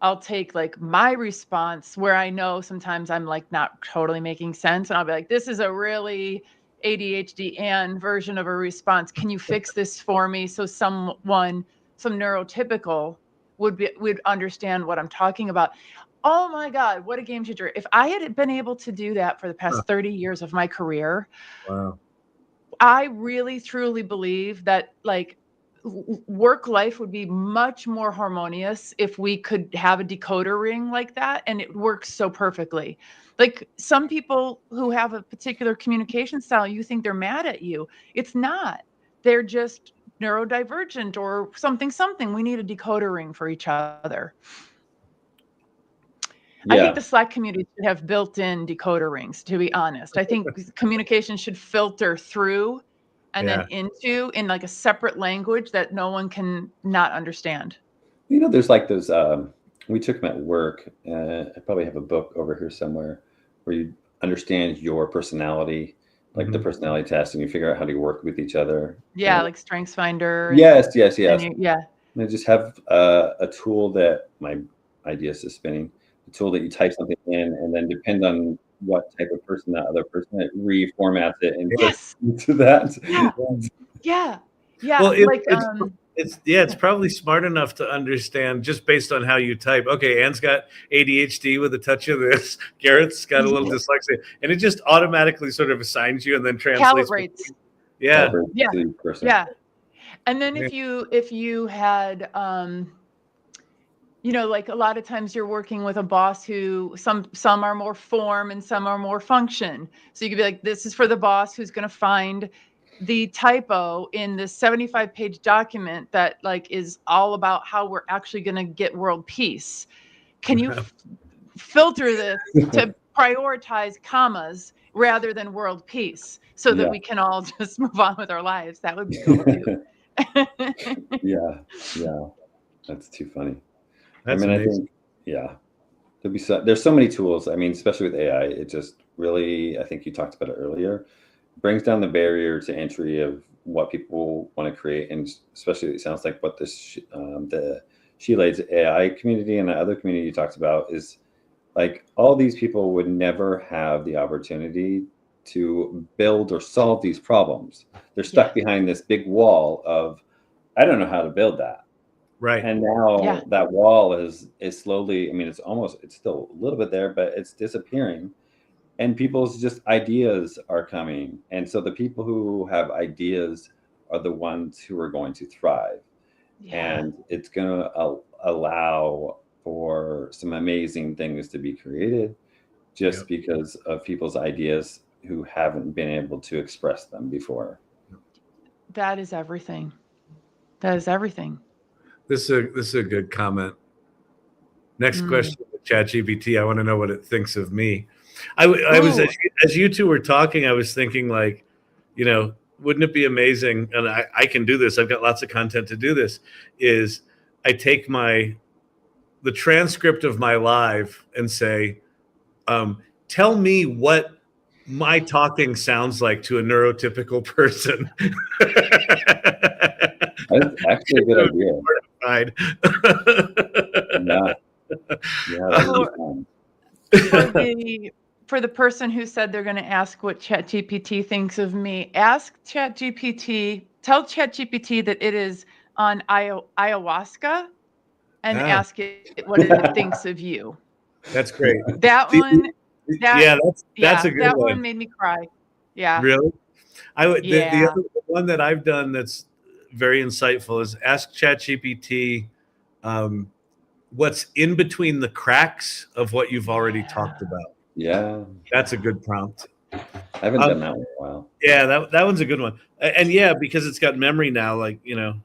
I'll take like my response, where I know sometimes I'm like not totally making sense. And I'll be like, this is a really ADHD and version of a response. Can you fix this for me? So some neurotypical would understand what I'm talking about. Oh my God, what a game changer. If I had been able to do that for the past 30 years of my career, wow. I really truly believe that like work life would be much more harmonious if we could have a decoder ring like that, and it works so perfectly. Like some people who have a particular communication style, you think they're mad at you. It's not. They're just neurodivergent or something. We need a decoder ring for each other. I think the Slack community should have built-in decoder rings, to be honest. I think communication should filter through and then into in like a separate language that no one can not understand. You know, there's like those, we took them at work. I probably have a book over here somewhere where you understand your personality, like the personality test, and you figure out how to work with each other. Yeah, like StrengthsFinder. Yes. Yeah. And I just have a tool that my ideas is spinning, a tool that you type something in, and then depend on what type of person that other person, it reformats it into that. Yeah. Well, it's probably smart enough to understand just based on how you type. Okay, Anne's got ADHD with a touch of this. Gareth's got a little dyslexia, and it just automatically sort of assigns you and then translates. Calibrates. Yeah. And then if you had you know, like a lot of times you're working with a boss who some are more form and some are more function. So you could be like, this is for the boss who's going to find the typo in this 75-page document that like is all about how we're actually going to get world peace. Can you filter this to prioritize commas rather than world peace so that we can all just move on with our lives? That would be cool too. Yeah. That's too funny. That's amazing. I think, there's so many tools. I mean, especially with AI, it just really, I think you talked about it earlier, brings down the barrier to entry of what people want to create. And especially it sounds like what this, the 𝗬𝗲𝗀 AI community and the other community you talked about is like all these people would never have the opportunity to build or solve these problems. They're stuck behind this big wall of, I don't know how to build that. Right. And now that wall is slowly, I mean, it's still a little bit there, but it's disappearing. And people's just ideas are coming. And so the people who have ideas are the ones who are going to thrive. And it's going to allow for some amazing things to be created just because of people's ideas who haven't been able to express them before. That is everything. That is everything. This is a good comment. Next question, ChatGPT. I want to know what it thinks of me. I was as you two were talking, I was thinking like, you know, wouldn't it be amazing? And I can do this. I've got lots of content to do this. Is I take the transcript of my live and say, tell me what my talking sounds like to a neurotypical person. That's actually a good idea. For the person who said they're going to ask what ChatGPT thinks of me, ask ChatGPT, tell ChatGPT that it is on ayahuasca and ask it what it thinks of you. That's great. That one. That's a good one. That one made me cry. Yeah. Really? The other one that I've done that's very insightful is ask ChatGPT what's in between the cracks of what you've already talked about. Yeah. That's a good prompt. I haven't done that one in a while. Yeah, that one's a good one. And because it's got memory now, like, you know,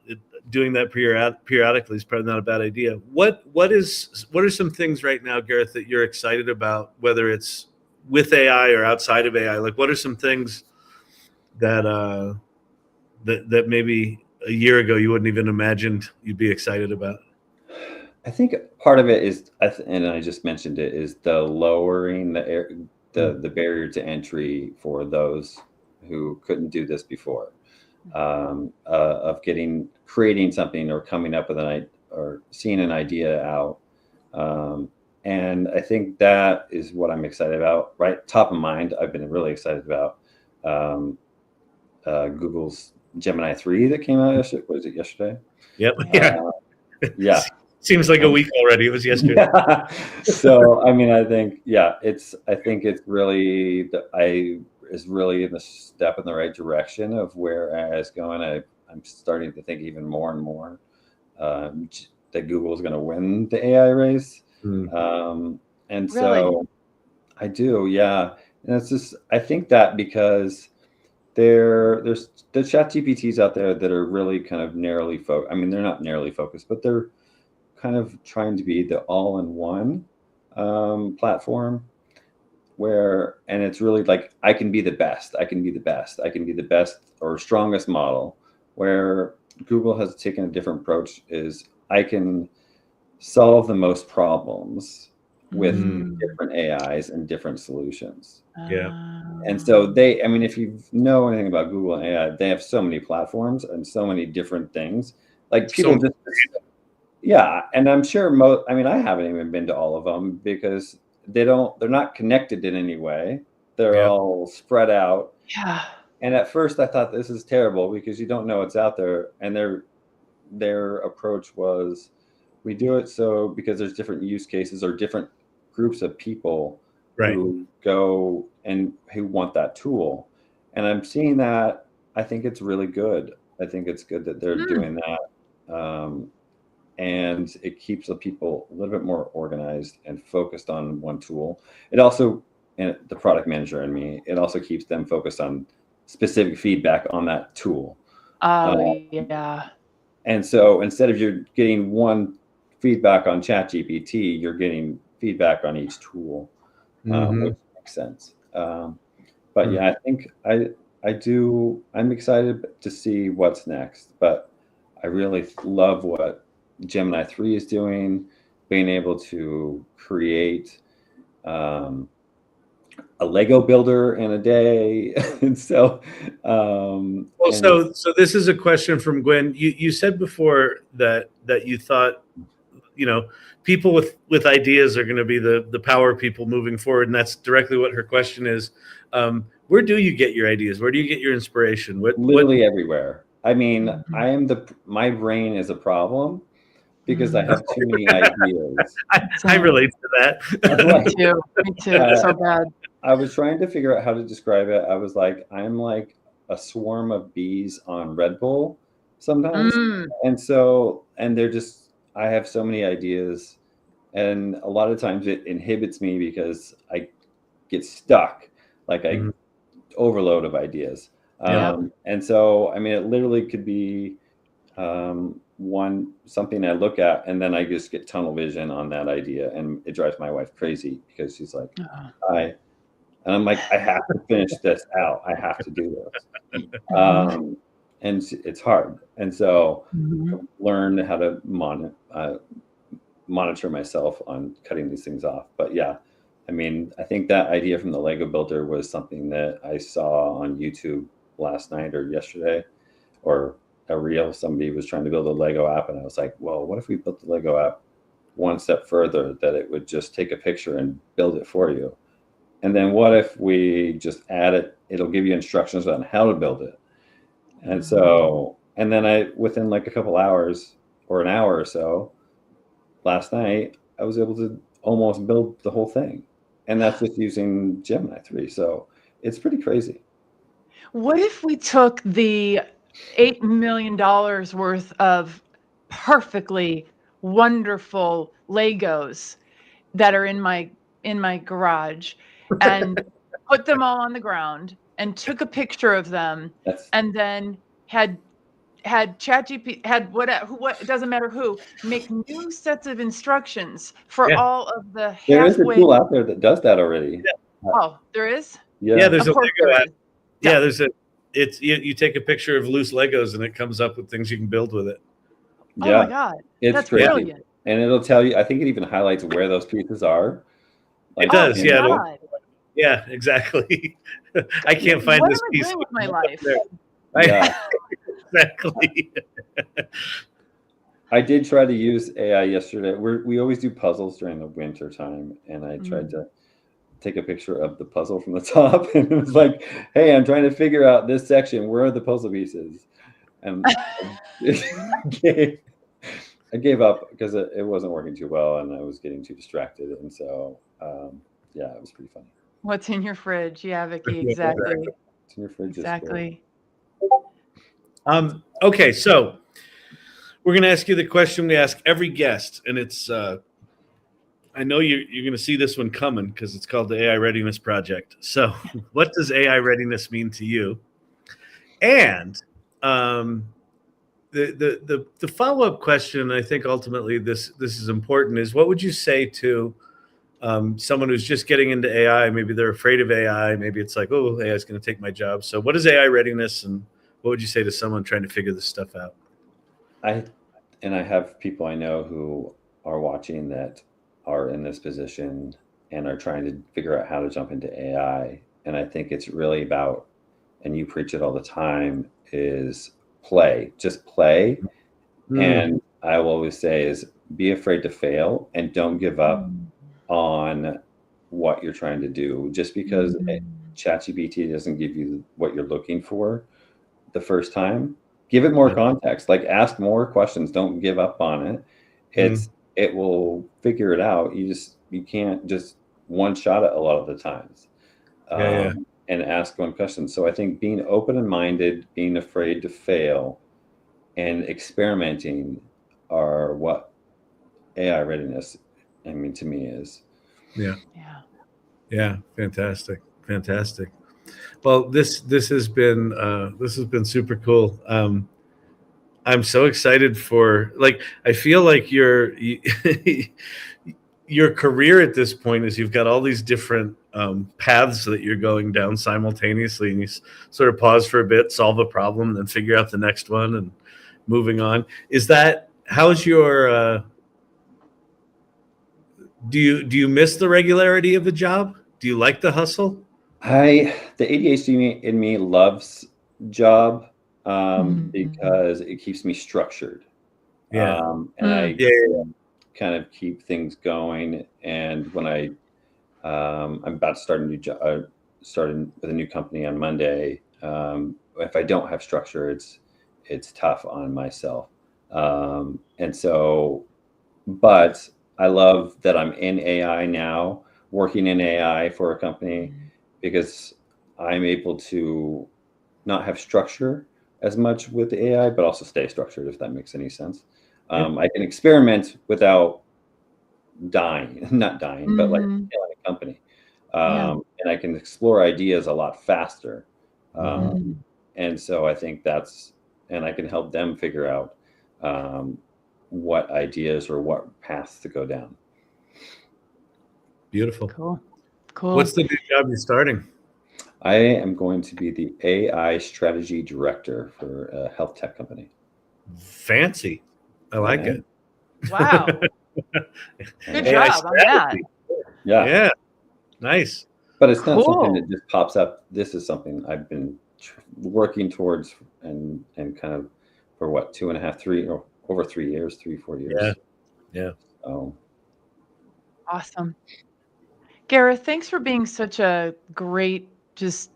doing that periodically is probably not a bad idea. What are some things right now, Gareth, that you're excited about, whether it's with AI or outside of AI? Like, what are some things that that maybe a year ago you wouldn't even imagined you'd be excited about? I think part of it is, and I just mentioned it, is the lowering the barrier to entry for those who couldn't do this before, of creating something or coming up with or seeing an idea out. And I think that is what I'm excited about. Right, top of mind, I've been really excited about Google's Gemini 3 that came out yesterday. Was it yesterday? Yep. Yeah. Seems like a week already. It was yesterday. Yeah. So, I mean, I think it's really really in the step in the right direction of where AI is going. I'm starting to think even more and more that Google is going to win the AI race. And Really? so I do, yeah. And it's just, I think that because there's the chat GPTs out there that are really kind of narrowly focused. I mean, they're not narrowly focused, but they're kind of trying to be the all-in-one platform and it's really like, I can be the best, I can be the best, I can be the best or strongest model, where Google has taken a different approach, is I can solve the most problems with different AIs and different solutions. And so I mean, if you know anything about Google and AI, they have so many platforms and so many different things. Like people yeah, and I'm sure I mean, I haven't even been to all of them because they're not connected in any way. They're all spread out. Yeah. And at first I thought this is terrible because you don't know what's out there. And their approach was, we do it so because there's different use cases or different groups of people who go and who want that tool. And I'm seeing that. I think it's really good. I think it's good that they're doing that. And it keeps the people a little bit more organized and focused on one tool. It also, and the product manager in me, it also keeps them focused on specific feedback on that tool. Yeah. And so instead of you getting one feedback on ChatGPT, you're getting feedback on each tool, which makes sense. But yeah, I think I'm excited to see what's next, but I really love what Gemini 3 is doing, being able to create a Lego builder in a day. And so, so this is a question from Gwen. You said before that you thought, people with ideas are going to be the power people moving forward. And that's directly what her question is. Where do you get your ideas? Where do you get your inspiration? Literally everywhere. I mean, my brain is a problem because I have too many ideas. I relate to that. Me too. So bad. I was trying to figure out how to describe it. I was like, I'm like a swarm of bees on Red Bull sometimes. And I have so many ideas, and a lot of times it inhibits me because I get stuck, like I overload of ideas. And so, I mean, it literally could be something I look at and then I just get tunnel vision on that idea, and it drives my wife crazy because she's like, and I'm like, I have to finish this out. I have to do this. And it's hard. And so learn how to monitor myself on cutting these things off. But yeah, I mean, I think that idea from the Lego builder was something that I saw on YouTube last night or yesterday, or a reel. Somebody was trying to build a Lego app, and I was like, well, what if we built the Lego app one step further, that it would just take a picture and build it for you? And then what if we just add it? It'll give you instructions on how to build it. And so, and then within like a couple hours or an hour or so, last night, I was able to almost build the whole thing. And that's just using Gemini 3. So it's pretty crazy. What if we took the $8 million worth of perfectly wonderful Legos that are in my garage and put them all on the ground and took a picture of them, and then had ChatGPT, what it doesn't matter who, make new sets of instructions for all of the halfway. There is a tool out there that does that already. Oh, there is? Yeah, there's a Lego app. Yeah, you take a picture of loose Legos and it comes up with things you can build with it. Yeah. Oh my God. That's crazy. Brilliant. And it'll tell you, I think it even highlights where those pieces are. It does, yeah. Yeah, exactly. I can't find this piece. What am I doing with my life? Yeah. Exactly. I did try to use AI yesterday. We always do puzzles during the winter time, and I tried to take a picture of the puzzle from the top, and it was like, hey, I'm trying to figure out this section. Where are the puzzle pieces? And I gave up because it wasn't working too well, and I was getting too distracted. And so, yeah, it was pretty funny. What's in your fridge? Yeah, Vicki, exactly. What's in your fridge? Exactly. Okay, so we're going to ask you the question we ask every guest, and it's I know you're going to see this one coming because it's called the AI Readiness Project. So, what does AI readiness mean to you? And the follow-up question, I think ultimately this is important, is what would you say to someone who's just getting into AI? Maybe they're afraid of AI. Maybe it's like, oh, AI is going to take my job. So, what is AI readiness, and what would you say to someone trying to figure this stuff out? I have people I know who are watching that are in this position and are trying to figure out how to jump into AI. And I think it's really about, and you preach it all the time, is play. Just play. And I will always say is be afraid to fail and don't give up on what you're trying to do. Just because ChatGPT doesn't give you what you're looking for the first time, give it more context. Like, ask more questions. Don't give up on it. It will figure it out. You can't just one shot it a lot of the times. And ask one question. So I think being open and minded, being afraid to fail, and experimenting are what AI readiness, I mean, to me is. Yeah. Fantastic. Well, this has been super cool. I'm so excited for, like, I feel like your career at this point is you've got all these different paths that you're going down simultaneously, and you sort of pause for a bit, solve a problem, then figure out the next one, and moving on. How's your do you miss the regularity of the job? Do you like the hustle? The ADHD in me loves job because it keeps me structured. And I kind of keep things going. And when I'm about to start a new job, starting with a new company on Monday, if I don't have structure, it's tough on myself. And so, but I love that I'm in AI now, working in AI for a company, because I'm able to not have structure as much with AI, but also stay structured, if that makes any sense. I can experiment without not dying, but like killing a company. And I can explore ideas a lot faster. And so I think and I can help them figure out what ideas or what paths to go down. Beautiful. Cool. What's the new job you're starting? I am going to be the AI strategy director for a health tech company. Fancy. I like it. Wow. Good job on that. Yeah. Nice. But it's not something that just pops up. This is something I've been working towards and kind of for what, 4 years. Yeah. So. Awesome. Gareth, thanks for being such a great, just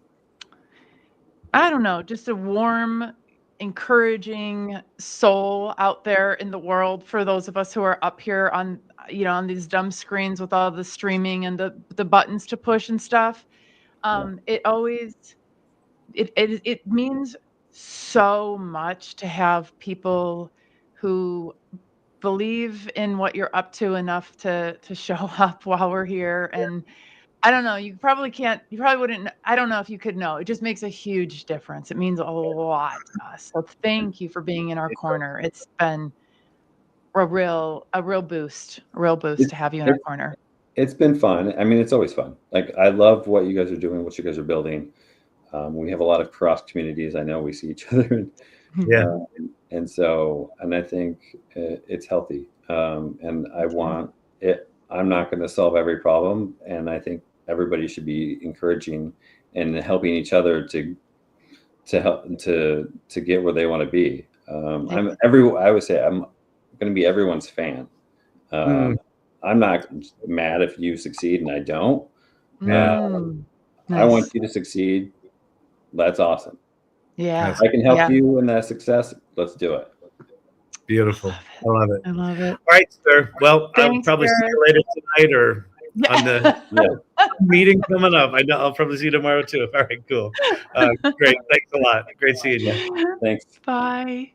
a warm, encouraging soul out there in the world for those of us who are up here on these dumb screens with all the streaming and the buttons to push and stuff. It means so much to have people who believe in what you're up to enough to show up while we're here. And I don't know, you probably wouldn't, I don't know if you could know. It just makes a huge difference. It means a lot to us. So thank you for being in our corner. It's been a real boost to have you in our corner. It's been fun. I mean, it's always fun. Like, I love what you guys are doing, what you guys are building. We have a lot of cross communities. I know we see each other. And so, and I think it's healthy. And I want it. I'm not going to solve every problem. And I think everybody should be encouraging and helping each other to help to get where they want to be. I would say I'm going to be everyone's fan. I'm not mad if you succeed and I don't. Nice. I want you to succeed. That's awesome. Yeah. If I can help you in that success, let's do it. Beautiful. I love it. I love it. All right, sir. Well, I'll probably see you later tonight or on the meeting coming up. I know I'll probably see you tomorrow too. All right, cool. Great. Thanks a lot. Great seeing you. Thanks. Bye.